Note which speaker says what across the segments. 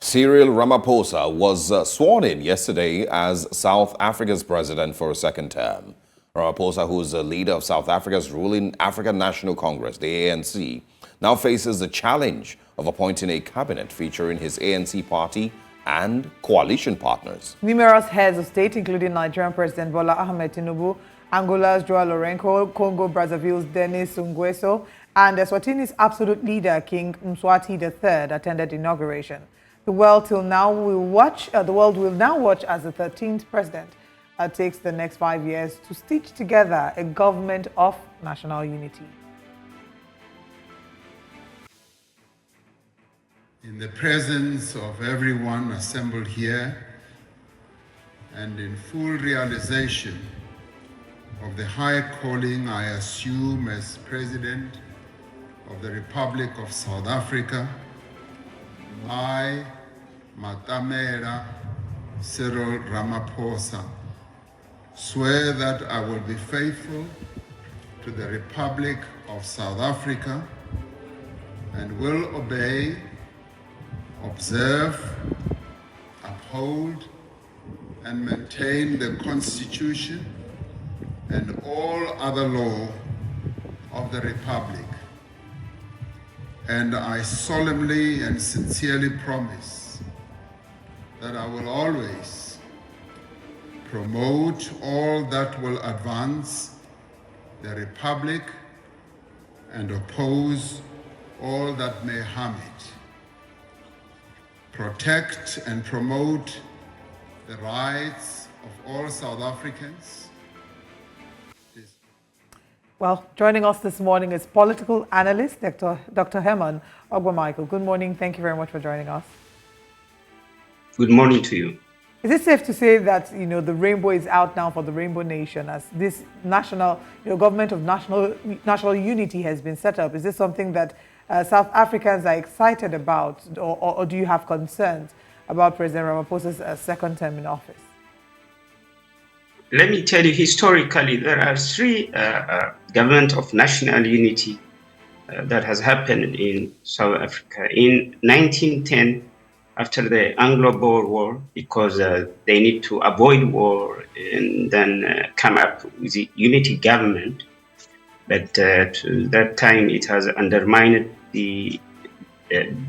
Speaker 1: Cyril Ramaphosa was sworn in yesterday as South Africa's president for a second term. Ramaphosa, who is the leader of South Africa's ruling African National Congress, the ANC, now faces the challenge of appointing a cabinet featuring his ANC party and coalition partners.
Speaker 2: Numerous heads of state, including Nigerian President Bola Ahmed Tinubu, Angola's Joao Lourenço, Congo-Brazzaville's Denis Nguesso, and Eswatini's absolute leader, King Mswati III, attended the inauguration. The world will now watch as the 13th president takes the next 5 years to stitch together a government of national unity.
Speaker 3: In the presence of everyone assembled here and in full realization of the high calling I assume as President of the Republic of South Africa, I, Matamela Cyril Ramaphosa, swear that I will be faithful to the Republic of South Africa and will obey, observe, uphold, and maintain the Constitution and all other law of the Republic. And I solemnly and sincerely promise that I will always promote all that will advance the Republic and oppose all that may harm it. Protect and promote the rights of all South Africans.
Speaker 2: Well, joining us this morning is political analyst Dr. Herman Ogwamichael. Good morning. Thank you very much for joining us.
Speaker 4: Good morning to you.
Speaker 2: Is it safe to say that the rainbow is out now for the Rainbow Nation as this national government of national unity has been set up? Is this something that South Africans are excited about, or do you have concerns about President Ramaphosa's second term in office?
Speaker 4: Let me tell you, historically, there are three government of national unity that has happened in South Africa. In 1910, after the Anglo-Boer War, because they need to avoid war and then come up with a unity government. But to that time, it has undermined the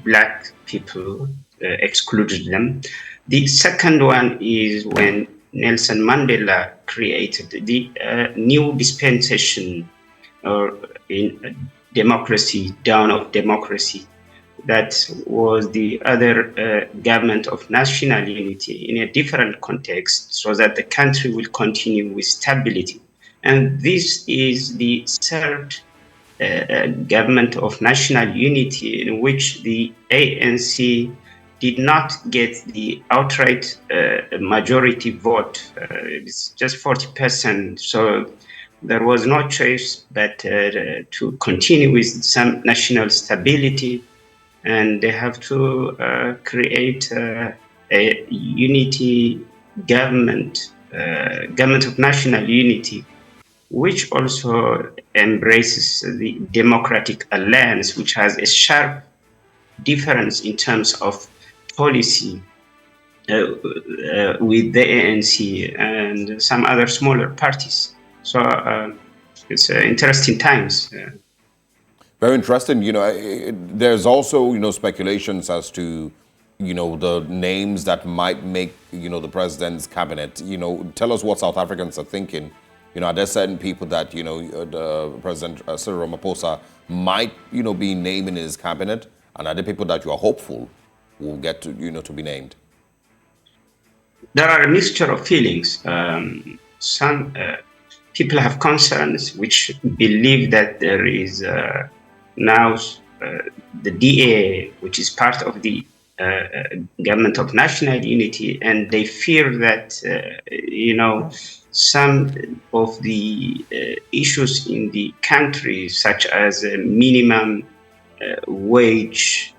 Speaker 4: black people, excluded them. The second one is when Nelson Mandela created the new dispensation in democracy, dawn of democracy. That was the other government of national unity in a different context, so that the country will continue with stability. And this is the third government of national unity in which the ANC did not get the outright majority vote. It's just 40%. So there was no choice but to continue with some national stability, and they have to create a unity government, government of national unity, which also embraces the Democratic Alliance, which has a sharp difference in terms of policy with the ANC and some other smaller parties. So it's interesting times.
Speaker 1: Very interesting. There's also, speculations as to, the names that might make, the president's cabinet. Tell us what South Africans are thinking. Are there certain people that, the President Cyril Ramaphosa might, be naming in his cabinet? And are there people that you are hopeful will get to, to be named?
Speaker 4: There are a mixture of feelings. Some people have concerns which believe that there is now the DA, which is part of the government of national unity, and they fear that, some of the issues in the country, such as minimum wage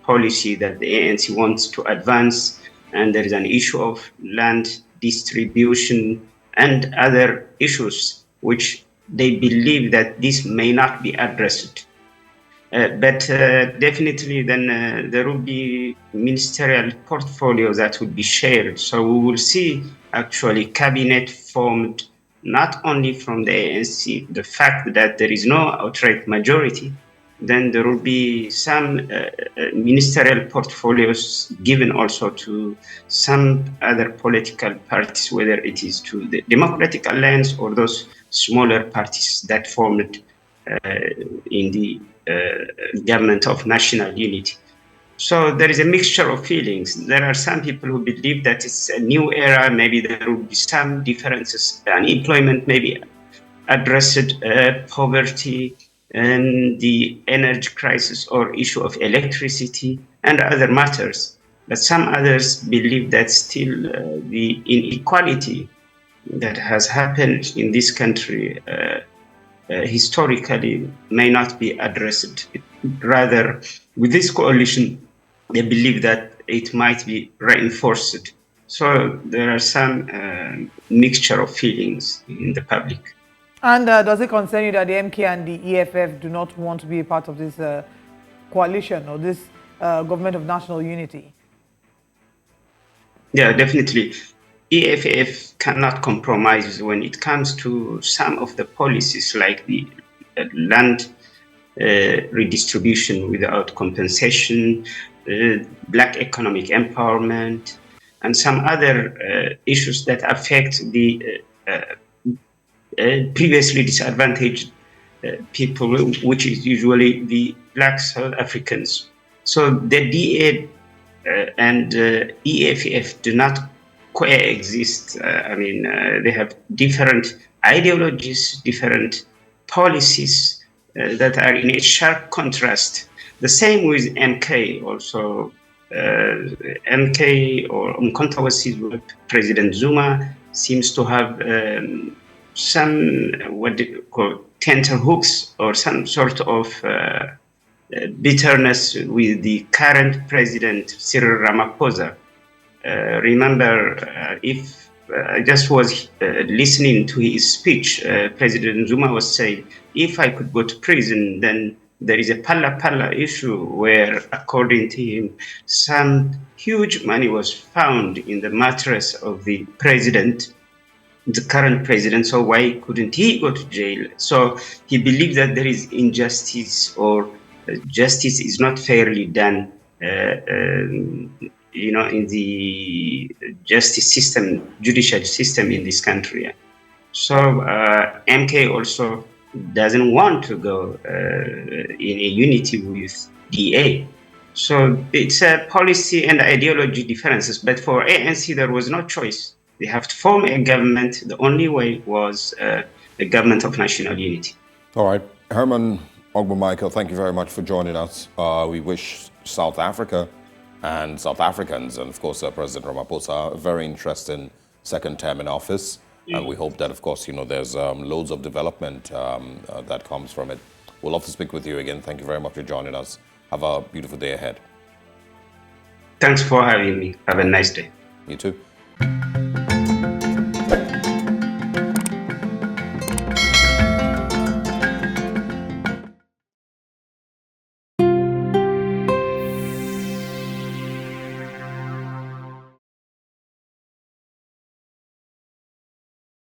Speaker 4: policy that the ANC wants to advance, and there is an issue of land distribution and other issues which they believe that this may not be addressed. But definitely then there will be ministerial portfolios that will be shared. So we will see actually cabinet formed not only from the ANC, the fact that there is no outright majority, then there will be some ministerial portfolios given also to some other political parties, whether it is to the Democratic Alliance or those smaller parties that formed in the government of national unity. So there is a mixture of feelings. There are some people who believe that it's a new era. Maybe there will be some differences. Unemployment may be addressed, poverty, and the energy crisis or issue of electricity and other matters. But some others believe that still the inequality that has happened in this country historically may not be addressed. Rather, with this coalition, they believe that it might be reinforced. So there are some mixture of feelings in the public.
Speaker 2: And does it concern you that the MK and the EFF do not want to be a part of this coalition or this government of national unity?
Speaker 4: Yeah, definitely. EFF cannot compromise when it comes to some of the policies like the land redistribution without compensation, black economic empowerment, and some other issues that affect the previously disadvantaged people, which is usually the black South Africans. So the DA and EFF do not coexist. They have different ideologies, different policies that are in a sharp contrast. The same with MK also. MK or Umkhonto President Zuma seems to have some what do you call tenterhooks or some sort of bitterness with the current president Cyril Ramaphosa. Remember, if I just was listening to his speech, President Zuma was saying, if I could go to prison, then there is a palla issue where, according to him, some huge money was found in the mattress of the president, the current president, so why couldn't he go to jail? So he believes that there is injustice or justice is not fairly done in the justice system, judicial system in this country. So MK also doesn't want to go in a unity with DA. So it's a policy and ideology differences. But for ANC, there was no choice. They have to form a government. The only way was a government of national unity.
Speaker 1: All right. Herman Ogbo-Michael, thank you very much for joining us. We wish South Africa and South Africans, and of course President Ramaphosa, a very interesting second term in office. And we hope that, of course, there's loads of development that comes from it. We'll love to speak with you again. Thank you very much for joining us. Have a beautiful day ahead.
Speaker 4: Thanks for having me. Have a nice day.
Speaker 1: You too.